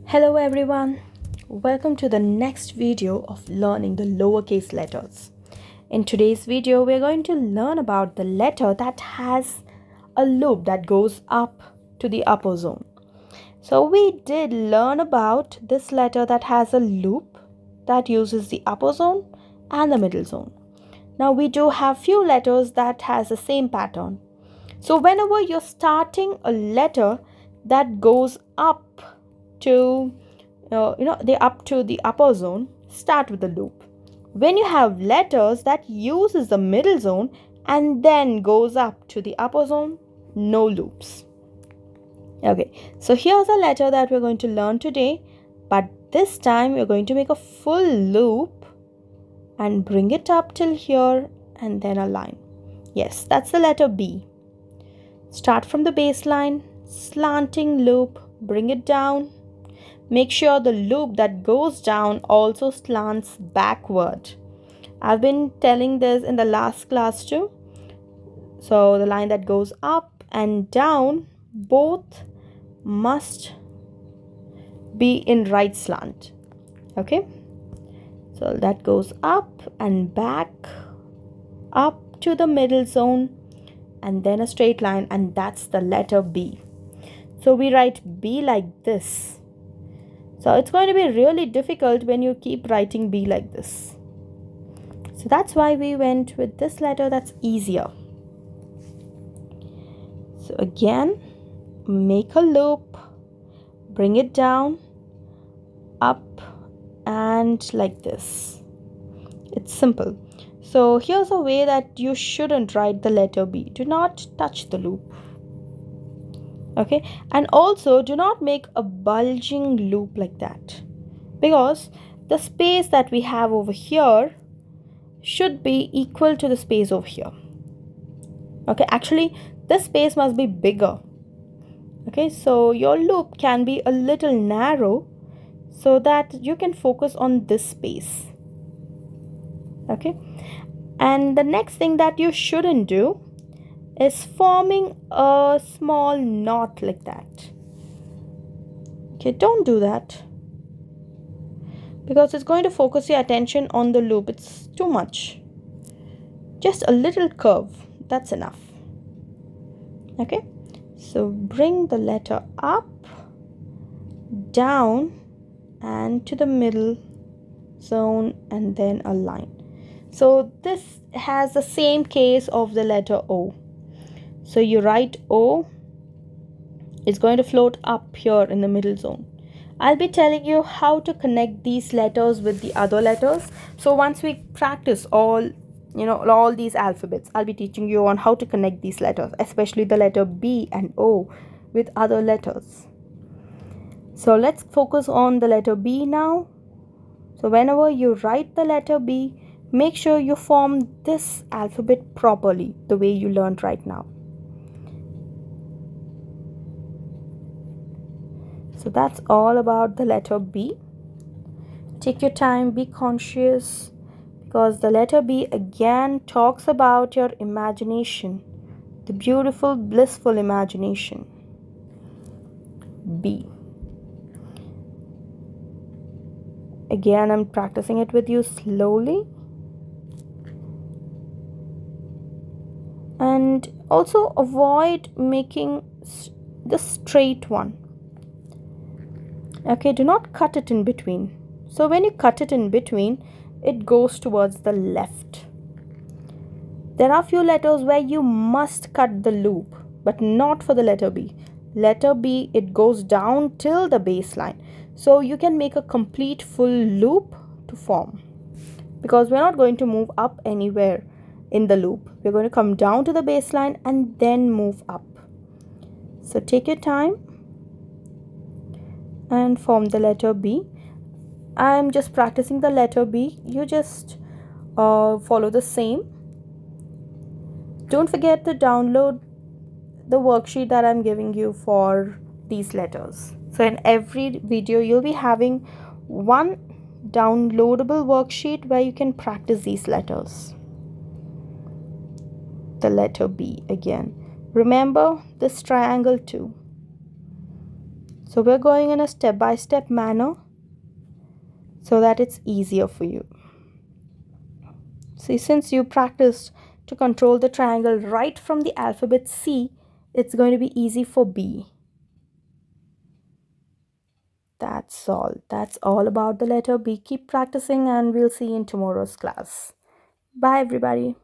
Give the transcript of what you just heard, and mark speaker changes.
Speaker 1: Hello everyone, welcome to the next video of learning the lowercase letters. In today's video, we're going to learn about the letter that has a loop that goes up to the upper zone. So we did learn about this letter that has a loop that uses the upper zone and the middle zone. Now we do have few letters that has the same pattern. So whenever you're starting a letter that goes up to the upper zone, start with the loop. When you have letters that uses the middle zone and then goes up to the upper zone, no loops. Okay, so here's a letter that we're going to learn today, but this time we're going to make a full loop and bring it up till here and then a line. Yes, that's the letter B. Start from the baseline, slanting loop, bring it down. Make sure the loop that goes down also slants backward. I've been telling this in the last class too. So the line that goes up and down both must be in right slant. Okay? So that goes up and back, up to the middle zone, and then a straight line, and that's the letter B. So we write B like this. So it's going to be really difficult when you keep writing B like this. So that's why we went with this letter that's easier. So again, make a loop, bring it down, up, and like this. It's simple. So here's a way that you shouldn't write the letter B. Do not touch the loop. Okay, and also do not make a bulging loop like that, because the space that we have over here should be equal to the space over here. Okay, actually this space must be bigger. Okay, so your loop can be a little narrow so that you can focus on this space. Okay, and the next thing that you shouldn't do is forming a small knot like that. Okay, don't do that, because it's going to focus your attention on the loop. It's too much. Just a little curve, that's enough. Okay, so bring the letter up, down, and to the middle zone, and then a line. So this has the same case of the letter O. So you write O, it's going to float up here in the middle zone. I'll be telling you how to connect these letters with the other letters. So once we practice all these alphabets, I'll be teaching you on how to connect these letters, especially the letter B and O with other letters. So let's focus on the letter B now. So whenever you write the letter B, make sure you form this alphabet properly, the way you learned right now. So that's all about the letter B. Take your time, be conscious, because the letter B again talks about your imagination, the beautiful, blissful imagination. B. Again, I'm practicing it with you slowly. And also avoid making the straight one. Okay, do not cut it in between. So when you cut it in between, it goes towards the left. There are few letters where you must cut the loop, but not for the letter B. Letter B, it goes down till the baseline. So you can make a complete full loop to form, because we're not going to move up anywhere in the loop. We're going to come down to the baseline and then move up. So take your time and form the letter B. I'm just practicing the letter B. You just follow the same. Don't forget to download the worksheet that I'm giving you for these letters. So in every video, you'll be having one downloadable worksheet where you can practice these letters. The letter B again. Remember this triangle too. So we're going in a step-by-step manner so that it's easier for you. See, since you practiced to control the triangle right from the alphabet C, it's going to be easy for B. That's all. That's all about the letter B. Keep practicing and we'll see you in tomorrow's class. Bye, everybody.